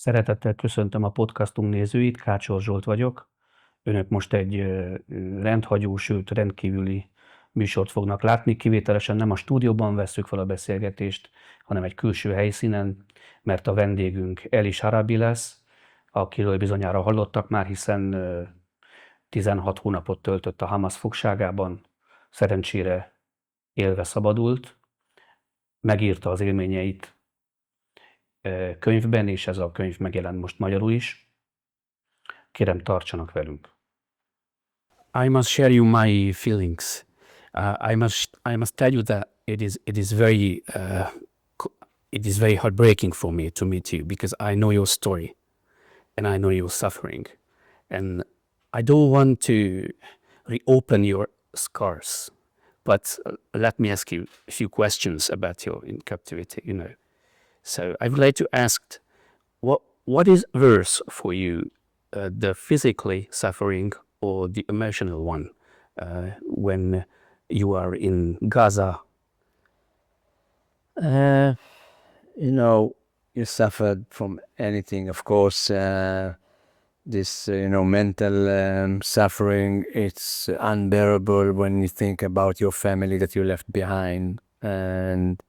Szeretettel köszöntöm a podcastunk nézőit, Kácsor Zsolt vagyok. Önök most egy rendhagyó, sőt rendkívüli műsort fognak látni. Kivételesen nem a stúdióban vesszük fel a beszélgetést, hanem egy külső helyszínen, mert a vendégünk Eli Sharabi lesz, akiről bizonyára hallottak már, hiszen 16 hónapot töltött a Hamas fogságában, szerencsére élve szabadult, megírta az élményeit könyvben, és ez a könyv megjelent most magyarul is. Kérem, tartsanak velünk. I must share you my feelings. I must tell you that it is very heartbreaking for me to meet you, because I know your story and I know your suffering, and I don't want to reopen your scars, but let me ask you a few questions about your in captivity. So I would like to ask, what is worse for you, the physically suffering or the emotional one, when you are in Gaza? You suffered from anything, of course. This, mental suffering, it's unbearable when you think about your family that you left behind, and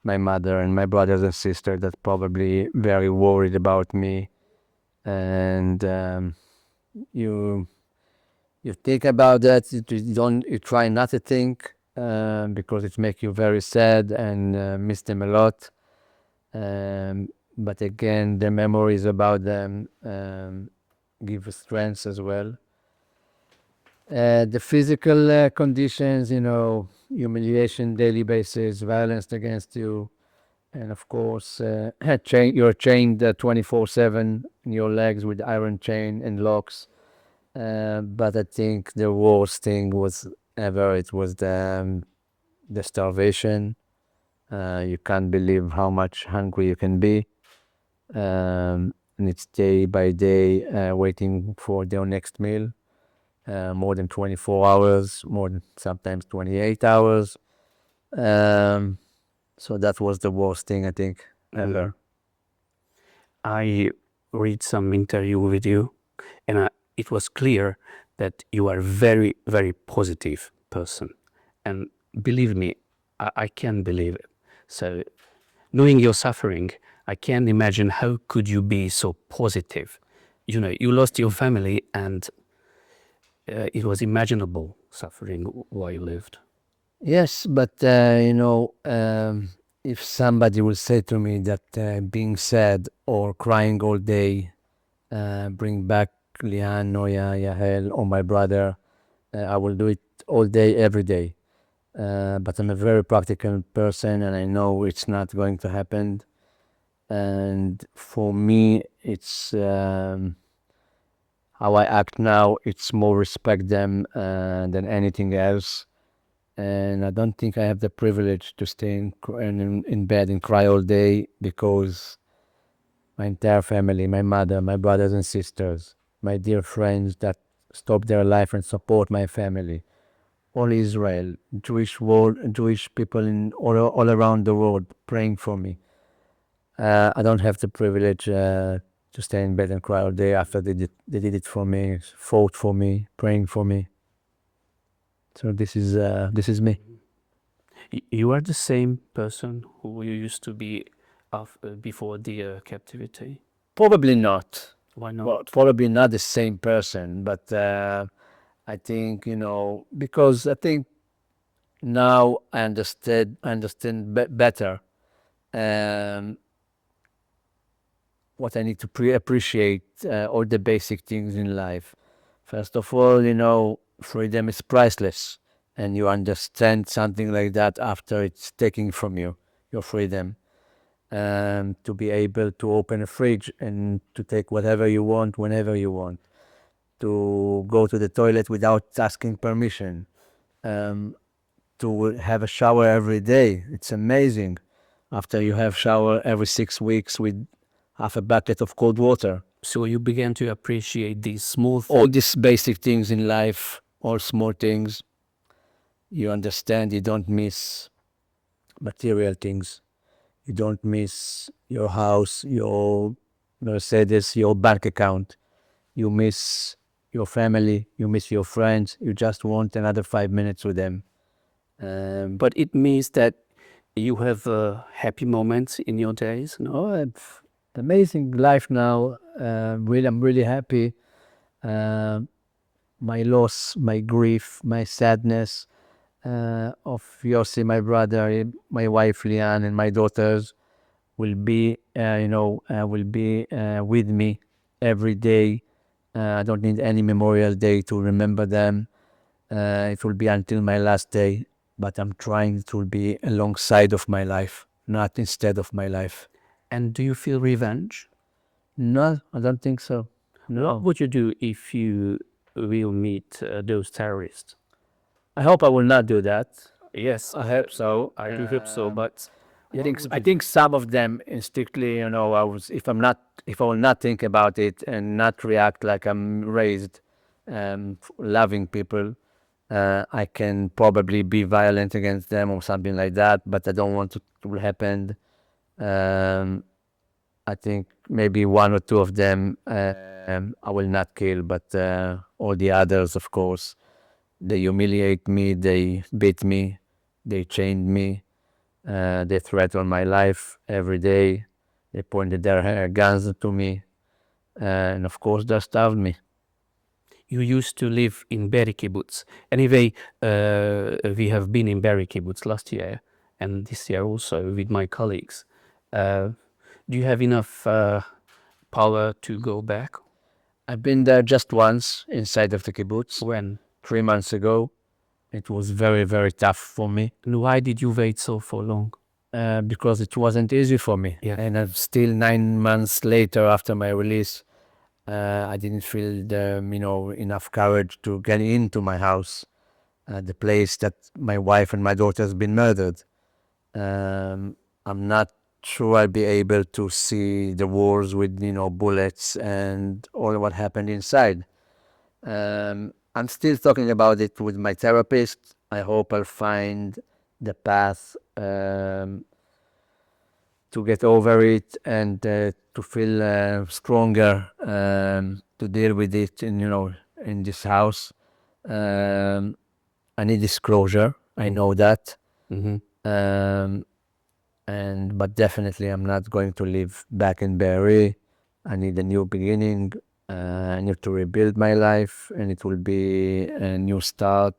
my mother and my brothers and sisters that probably very worried about me. And you think about that. You try not to think, because it makes you very sad and miss them a lot. But again, the memories about them give us strength as well. The physical conditions, humiliation, daily basis, violence against you, and of course, you're chained 24/7 in your legs with iron chain and locks. But I think the worst thing was the starvation. You can't believe how much hungry you can be, and it's day by day waiting for their next meal. More than 24 hours, more than sometimes 28 hours. So that was the worst thing, I think, ever. I read some interview with you, and it was clear that you are a very, very positive person. And believe me, I can believe it. So knowing your suffering, I can't imagine how could you be so positive. You lost your family, and it was imaginable suffering while you lived. Yes, but if somebody will say to me that being sad or crying all day bring back Lian, Noya, Yahel, or my brother, I will do it all day, every day. But I'm a very practical person, and I know it's not going to happen. And for me, it's how I act now. It's more respect them than anything else. And I don't think I have the privilege to stay in bed and cry all day, because my entire family, my mother, my brothers and sisters, my dear friends that stopped their life and support my family, all Israel, Jewish people in all around the world praying for me. I don't have the privilege to stay in bed and cry all day after they did it for me, fought for me, praying for me. So this is me. You are the same person who you used to be before the captivity? Probably not. Why not? Well, probably not the same person, but I think, because I think now I understand better what I need to appreciate, all the basic things in life. First of all, freedom is priceless, and you understand something like that after it's taken from you, your freedom. To be able to open a fridge and to take whatever you want, whenever you want. To go to the toilet without asking permission. To have a shower every day. It's amazing. After you have shower every 6 weeks with half a bucket of cold water. So you began to appreciate these small things. All these basic things in life, all small things. You understand, you don't miss material things. You don't miss your house, your Mercedes, your bank account. You miss your family, you miss your friends, you just want another 5 minutes with them. But it means that you have happy moments in your days, no? Oh, it's amazing life now. Really, I'm really happy. My loss, my grief, my sadness of Yossi, my brother, my wife Liane, and my daughters will be, with me every day. I don't need any memorial day to remember them. It will be until my last day, but I'm trying to be alongside of my life, not instead of my life. And do you feel revenge? No, I don't think so. No. What would you do if you will meet those terrorists? I hope I will not do that. Yes, I hope so. I do hope so, but I think some of them instinctively, if I will not think about it and not react like I'm raised, loving people, I can probably be violent against them or something like that. But I don't want it to happen. I think maybe one or two of them I will not kill, but all the others, of course, they humiliate me, they beat me, they chained me. They threaten my life every day. They pointed their guns to me, and of course, they starved me. you used to live in Beri kibbutz. Anyway, we have been in Beri kibbutz last year and this year also with my colleagues. Do you have enough power to go back? I've been there just once inside of the kibbutz. When? 3 months ago. It was very, very tough for me. And why did you wait so for long? Because it wasn't easy for me. Yeah. And I'm still 9 months later after my release. I didn't feel enough courage to get into my house, the place that my wife and my daughter has been murdered. I'm not sure I'll be able to see the wars with bullets and all what happened inside. I'm still talking about it with my therapist. I hope I'll find the path to get over it and to feel stronger to deal with it in this house. I need this closure. I know that. But definitely I'm not going to live back in Beri. I need a new beginning. I need to rebuild my life, and it will be a new start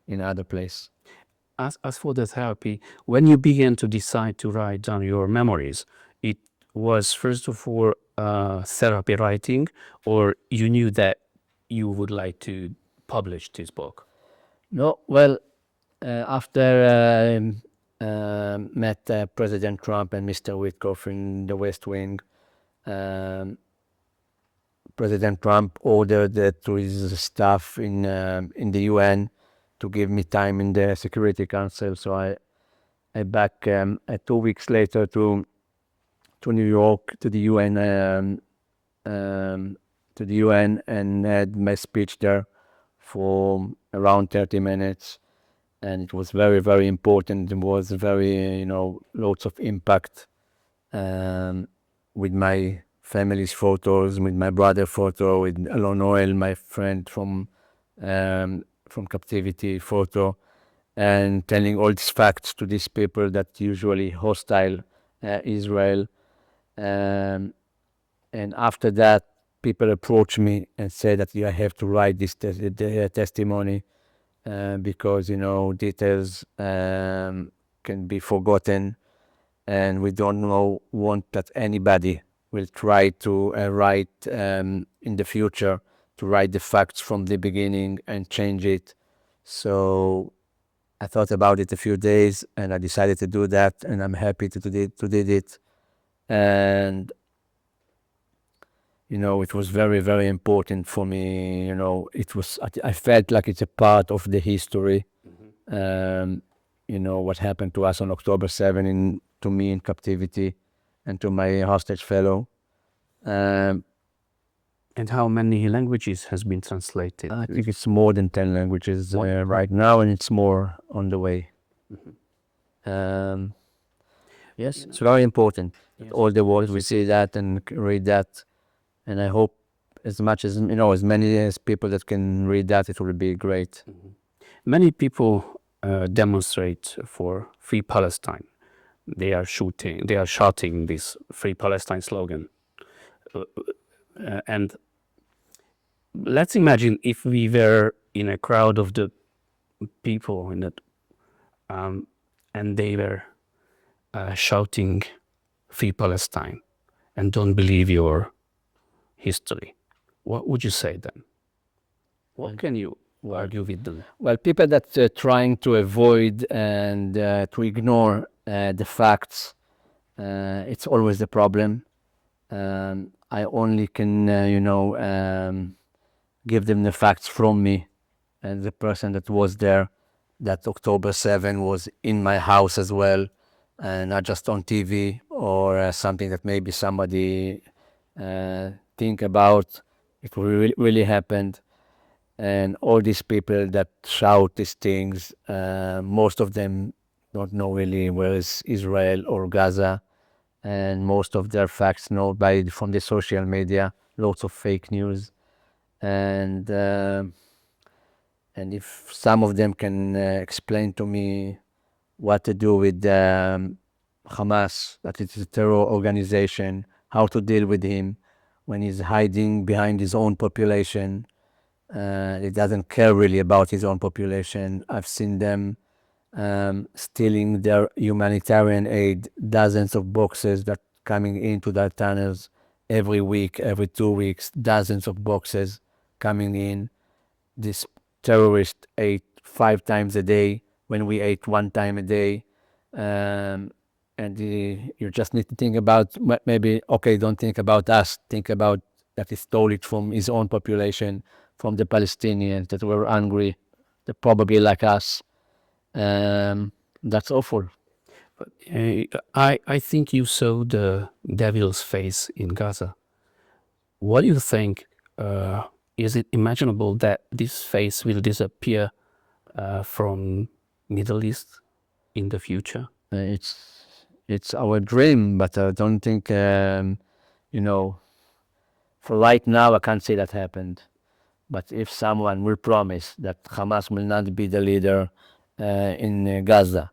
in another place. As for the therapy, when you began to decide to write down your memories, it was first of all therapy writing, or you knew that you would like to publish this book? No, well, after met President Trump and Mr. Witkoff in the West Wing, President Trump ordered to his staff in the UN to give me time in the Security Council. So I back 2 weeks later to New York to the UN and had my speech there for around 30 minutes, and it was very, very important. It was very lots of impact with my family's photos, with my brother photo, with Alon Noel, my friend from captivity photo, and telling all these facts to these people that usually hostile Israel. And after that, people approach me and say that I have to write this testimony because details can be forgotten, and we don't want that anybody will try to write in the future, to write the facts from the beginning and change it. So I thought about it a few days and I decided to do that, and I'm happy to do it. And it was very, very important for me. I felt like it's a part of the history. What happened to us on October 7 to me in captivity and to my hostage fellow. And how many languages has been translated? I think it's more than 10 languages right now, and it's more on the way. Yes, it's very important. All the world we see that and read that, And I hope as much as, as many as people that can read that, it will be great. Many people demonstrate for Free Palestine. They are shouting this Free Palestine slogan. And let's imagine if we were in a crowd of the people in that, and they were shouting Free Palestine and don't believe your history. What would you say then? What can you argue with them? Well, people that are trying to avoid and to ignore the facts, it's always a problem. I only can, give them the facts from me and the person that was there. That October 7 was in my house as well, and not just on TV or something that maybe somebody think about. It really happened. And all these people that shout these things, most of them don't know really where is Israel or Gaza, and most of their facts know from the social media, lots of fake news, and if some of them can explain to me what to do with Hamas, that it is a terror organization, how to deal with him when he's hiding behind his own population. He doesn't care really about his own population. I've seen them stealing their humanitarian aid, dozens of boxes that coming into their tunnels every week, every 2 weeks, dozens of boxes coming in. This terrorist ate 5 times a day when we ate 1 time a day. And you just need to think about maybe, okay, don't think about us, think about that he stole it from his own population, from the Palestinians that were hungry, they're probably like us. That's awful. But I think you saw the devil's face in Gaza. What do you think? Is it imaginable that this face will disappear from Middle East in the future? It's our dream, but I don't think, for right now, I can't say that happened. But if someone will promise that Hamas will not be the leader in Gaza,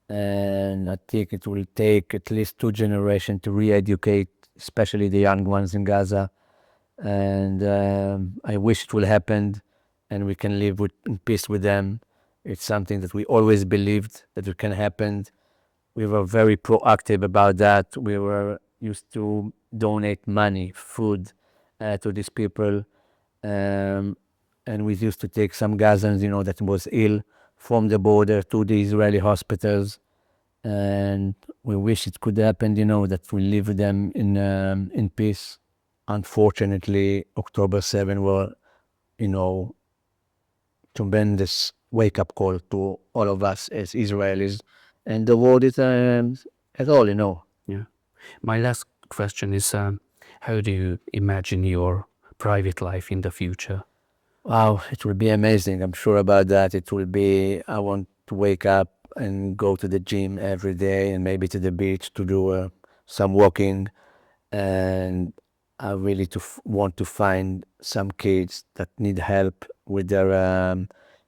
and I think it will take at least 2 generations to re-educate, especially the young ones in Gaza, and I wish it will happen, and we can live in peace with them. It's something that we always believed that it can happen. We were very proactive about that. We were used to donate money, food to these people. And we used to take some Gazans, that was ill from the border to the Israeli hospitals. And we wish it could happen, that we live with them in peace. Unfortunately, October 7 was, tremendous wake-up call to all of us as Israelis. And the world is as all, Yeah. My last question is, how do you imagine your private life in the future? Wow, it will be amazing. I'm sure about that. It will be, I want to wake up and go to the gym every day and maybe to the beach to do some walking. And I really want to find some kids that need help with their,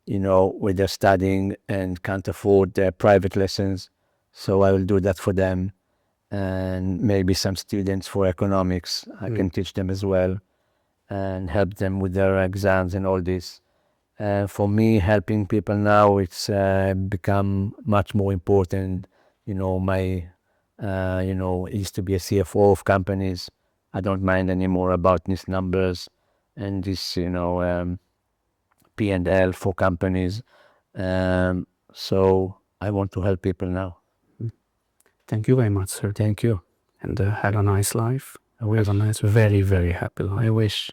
with their studying and can't afford their private lessons. So I will do that for them. And maybe some students for economics, I can teach them as well and help them with their exams and all this. For me, helping people now, it's become much more important. My, used to be a CFO of companies. I don't mind anymore about these numbers and this, P&L for companies. So I want to help people now. Thank you very much, sir. Thank you. And have a nice life. Have a nice, very, very happy life. I wish.